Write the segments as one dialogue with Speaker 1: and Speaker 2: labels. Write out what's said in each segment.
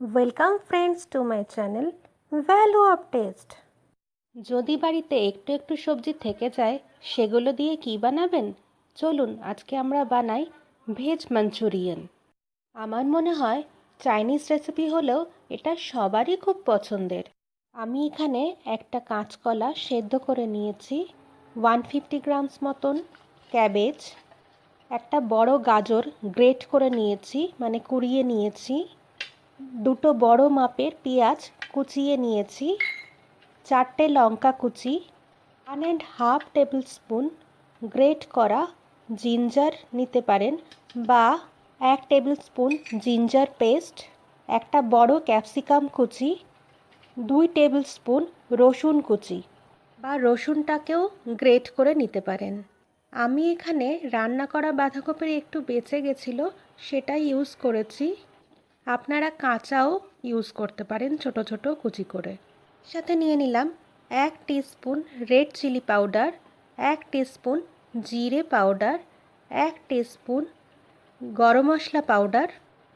Speaker 1: Welcome friends to my channel value of test. যদি বাড়িতে একটু একটু সবজি থেকে যায় সেগুলো দিয়ে কি বানাবেন? চলুন আজকে আমরা বানাই ভেজ মাঞ্চুরিয়ান। আমার মনে হয় চাইনিজ রেসিপি হলেও এটা সবারই খুব পছন্দের। আমি এখানে একটা কাঁচকলা সেদ্ধ করে নিয়েছি, 150 গ্রামস মতন ক্যাবেজ, একটা বড় গাজর গ্রেট করে নিয়েছি মানে কুড়িয়ে নিয়েছি, দুটো বড় মাপের পেঁয়াজ কুচিয়ে নিয়েছি, 4টে লঙ্কা কুচি, 1.5 টেবিল স্পুন গ্রেট করা জিঞ্জার নিতে পারেন বা 1 টেবিল স্পুন জিঞ্জার পেস্ট, একটা বড় ক্যাপসিকাম কুচি, 2 টেবিল স্পুন রসুন কুচি বা রসুনটাকেও গ্রেট করে নিতে পারেন। আমি এখানে রান্না করা বাঁধাকপির একটু বেঁচে গেছিলো, সেটা ইউজ করেছি। আপনারা কাঁচাও ইউজ করতে পারেন ছোট ছোট কুচি করে। সাথে নিয়ে নিলাম 1 teaspoon red chilli powder, 1 teaspoon জিরে powder, 1 teaspoon garam masala powder.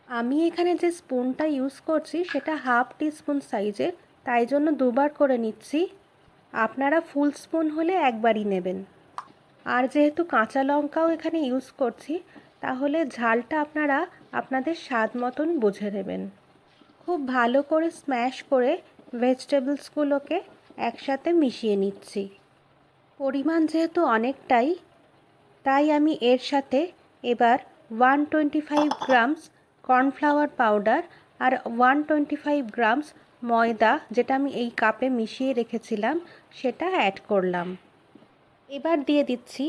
Speaker 1: আমি এখানে যে স্পুনটা ইউজ করছি সেটা 1/2 টিস্পুন সাইজের, তাই জন্য দুবার করে নিচ্ছি। আপনারা ফুল স্পুন হলে একবারই নেবেন। আর যেহেতু কাঁচা লঙ্কাও এখানে ইউজ করছি, তাহলে ঝালটা আপনারা আপনাদের স্বাদ মতন বুঝে নেবেন। খুব ভালো করে স্ম্যাশ করে ভেজিটেবলসগুলোকে একসাথে মিশিয়ে নিচ্ছি। পরিমাণ যেহেতু অনেকটাই, তাই আমি এর সাথে এবার 125 গ্রামস কর্নফ্লাওয়ার পাউডার আর 125 গ্রামস ময়দা, যেটা আমি এই কাপে মিশিয়ে রেখেছিলাম, সেটা অ্যাড করলাম। এবার দিয়ে দিচ্ছি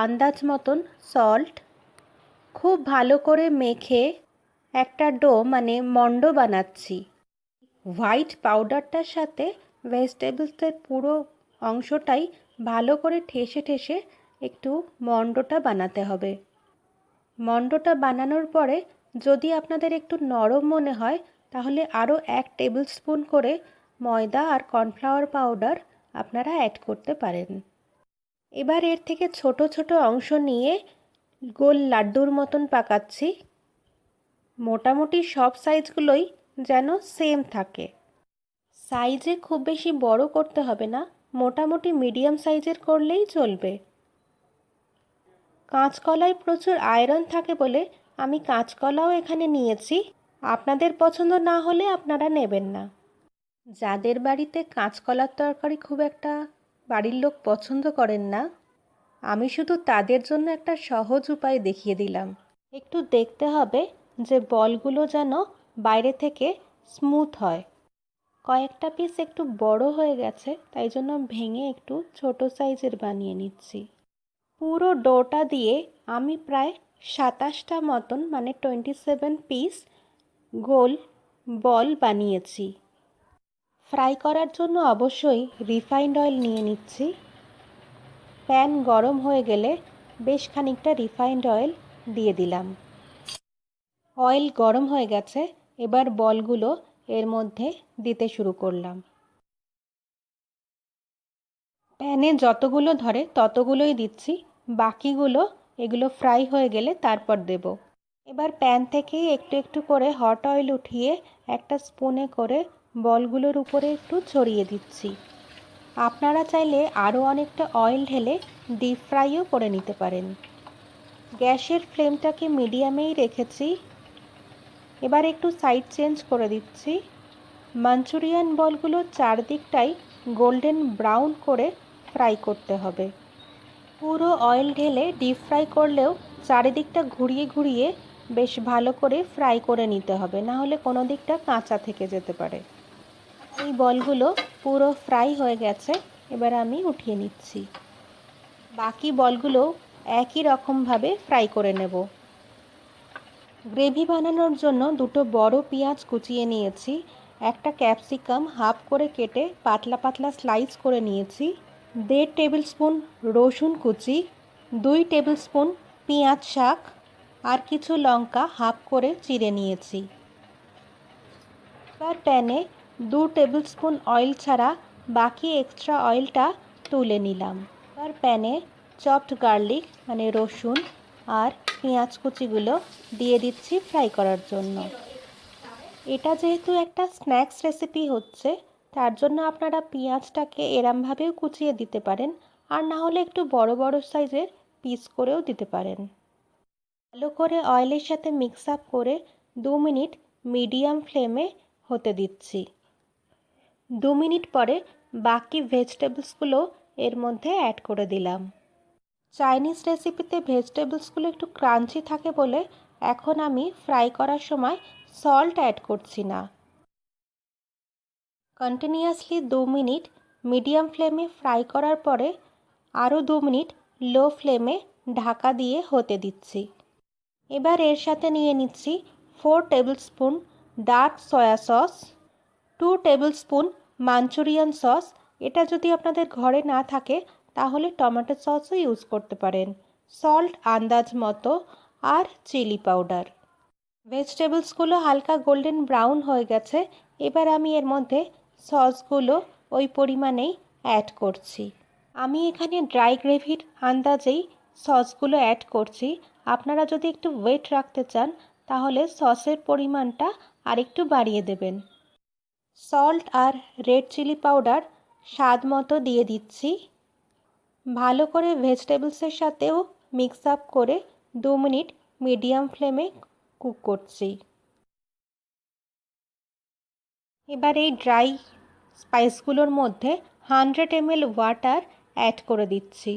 Speaker 1: আন্দাজ মতন সল্ট। খুব ভালো করে মেখে একটা ডো মানে মণ্ড বানাচ্ছি। হোয়াইট পাউডারটার সাথে ভেজিটেবলসের পুরো অংশটাই ভালো করে ঠেসে ঠেসে একটু মণ্ডটা বানাতে হবে। মণ্ডটা বানানোর পরে যদি আপনাদের একটু নরম মনে হয় তাহলে আরও 1 টেবিল স্পুন করে ময়দা আর কর্নফ্লাওয়ার পাউডার আপনারা অ্যাড করতে পারেন। এবার এর থেকে ছোট ছোট অংশ নিয়ে গোল লাড্ডুর মতন পাকাচ্ছি। মোটামুটি সব সাইজগুলোই যেন সেম থাকে। সাইজে খুব বেশি বড় করতে হবে না, মোটামুটি মিডিয়াম সাইজের করলেই চলবে। কাঁচকলায় প্রচুর আয়রন থাকে বলে আমি কাঁচকলাও এখানে নিয়েছি। আপনাদের পছন্দ না হলে আপনারা নেবেন না। যাদের বাড়িতে কাঁচকলার তরকারি খুব একটা বাড়ির লোক পছন্দ করেন না, আমি শুধু তাদের জন্য একটা সহজ উপায় দেখিয়ে দিলাম। একটু দেখতে হবে যে বলগুলো যেন বাইরে থেকে স্মুথ হয়। কয়েকটা পিস একটু বড় হয়ে গেছে, তাই জন্য ভেঙে একটু ছোট সাইজের বানিয়ে নিচ্ছি। পুরো ডোটা দিয়ে আমি প্রায় 27টা মতন মানে 27 পিস গোল বল বানিয়েছি। ফ্রাই করার জন্য অবশ্যই রিফাইন্ড অয়েল নিয়ে নিচ্ছি। প্যান গরম হয়ে গেলে বেশ খানিকটা রিফাইন্ড অয়েল দিয়ে দিলাম। অয়েল গরম হয়ে গেছে, এবার বলগুলো এর মধ্যে দিতে শুরু করলাম। প্যানে যতগুলো ধরে ততগুলোই দিচ্ছি, বাকিগুলো এগুলো ফ্রাই হয়ে গেলে তারপর দেব। এবার প্যান থেকেই একটু একটু করে হট অয়েল উঠিয়ে একটা স্পুনে করে বলগুলোর উপরে একটু ছড়িয়ে দিচ্ছি। আপনারা চাইলে আরও অনেকটা অয়েল ঢেলে ডিপ ফ্রাইও করে নিতে পারেন। গ্যাসের ফ্লেমটাকে মিডিয়ামেই রেখেছি। এবার একটু সাইড চেঞ্জ করে দিচ্ছি। মাঞ্চুরিয়ান বলগুলো চারদিকটাই গোল্ডেন ব্রাউন করে ফ্রাই করতে হবে। পুরো অয়েল ঢেলে ডিপ ফ্রাই করলেও চারিদিকটা ঘুরিয়ে ঘুরিয়ে বেশ ভালো করে ফ্রাই করে নিতে হবে, না হলে কোনো দিকটা কাঁচা থেকে যেতে পারে। এই বলগুলো পুরো ফ্রাই হয়ে গেছে, এবার আমি উঠিয়ে নিচ্ছি। বাকি বলগুলো একই রকমভাবে ফ্রাই করে নেব। গ্রেভি বানানোর জন্য দুটো বড় পেঁয়াজ কুচিয়ে নিয়েছি, একটা ক্যাপসিকাম হাফ করে কেটে পাতলা পাতলা স্লাইস করে নিয়েছি, 1.5 টেবিল স্পুন রসুন কুচি, 2 টেবিল স্পুন পেঁয়াজ শাক আর কিছু লঙ্কা হাফ করে চিড়ে নিয়েছি। এবার প্যানে 2 টেবিল স্পুন অয়েল ছাড়া বাকি এক্সট্রা অয়েলটা তুলে নিলাম। এবার প্যানে চপড গার্লিক মানে রসুন আর পেঁয়াজ কুচিগুলো দিয়ে দিচ্ছি ফ্রাই করার জন্য। এটা যেহেতু একটা স্ন্যাক্স রেসিপি হচ্ছে, তার জন্য আপনারা পেঁয়াজটাকে এরমভাবেও কুচিয়ে দিতে পারেন, আর না হলে একটু বড় বড় সাইজের পিস করেও দিতে পারেন। ভালো করে অয়েলের সাথে মিক্স আপ করে 2 মিনিট মিডিয়াম ফ্লেমে হতে দিচ্ছি। 2 মিনিট পরে বাকি ভেজিটেবলসগুলো এর মধ্যে অ্যাড করে দিলাম। চাইনিজ রেসিপিতে ভেজিটেবলসগুলো একটু ক্রাঞ্চি থাকে বলে এখন আমি ফ্রাই করার সময় সল্ট অ্যাড করছি না। কন্টিনিউয়াসলি 2 মিনিট মিডিয়াম ফ্লেমে ফ্রাই করার পরে আরও 2 মিনিট লো ফ্লেমে ঢাকা দিয়ে হতে দিচ্ছি। এবার এর সাথে নিয়ে নিচ্ছি 4 tablespoon dark soya sauce, 2 tablespoon Manchurian sauce. এটা যদি আপনাদের ঘরে না থাকে তাহলে টমেটো সসও ইউজ করতে পারেন, সল্ট আন্দাজ মতো, আর চিলি পাউডার। ভেজিটেবলসগুলো হালকা গোল্ডেন ব্রাউন হয়ে গেছে। এবার আমি এর মধ্যে সসগুলো ওই পরিমাণেই অ্যাড করছি। আমি এখানে ড্রাই গ্রেভির আন্দাজেই সসগুলো অ্যাড করছি। আপনারা যদি একটু ওয়েট রাখতে চান তাহলে সসের পরিমাণটা আরেকটু বাড়িয়ে দেবেন। সল্ট আর রেড চিলি পাউডার স্বাদ মতো দিয়ে দিচ্ছি। ভালো করে ভেজিটেবলসের সাথেও মিক্স আপ করে 2 মিনিট মিডিয়াম ফ্লেমে কুক করছি। এবার এই ড্রাই স্পাইসগুলোর মধ্যে 100 ml ওয়াটার অ্যাড করে দিচ্ছি।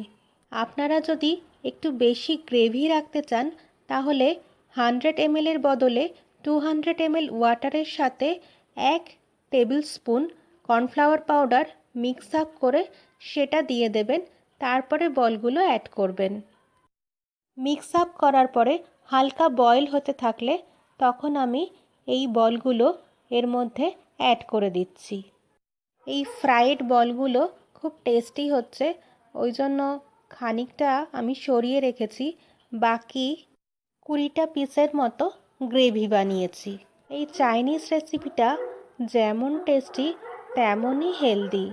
Speaker 1: আপনারা যদি একটু বেশি গ্রেভি রাখতে চান তাহলে 100 ml এর বদলে 200 ml ওয়াটারের সাথে 1 table spoon cornflour powder mix up করে সেটা দিয়ে দেবেন। তারপরে বলগুলো অ্যাড করবেন। মিক্স আপ করার পরে হালকা বয়েল হতে থাকলে তখন আমি এই বলগুলো এর মধ্যে অ্যাড করে দিচ্ছি। এই ফ্রাইড বলগুলো খুব টেস্টি হচ্ছে, ওই জন্য খানিকটা আমি সরিয়ে রেখেছি। বাকি 20টা পিসের মতো গ্রেভি বানিয়েছি। এই চাইনিজ রেসিপিটা যেমন টেস্টি তেমনই হেলদি।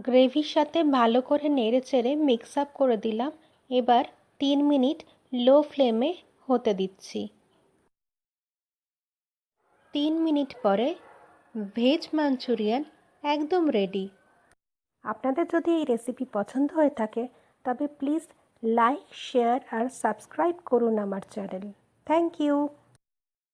Speaker 1: গ্রেভির সাথে ভালো করে নেড়ে চেড়ে মিক্স আপ করে দিলাম। এবার 3 মিনিট লো ফ্লেমে হতে দিচ্ছি। 3 মিনিট পরে ভেজ মাঞ্চুরিয়ান একদম রেডি। আপনাদের যদি এই রেসিপি পছন্দ হয়ে থাকে তবে প্লিজ লাইক, শেয়ার আর সাবস্ক্রাইব করুন আমার চ্যানেল। Thank you.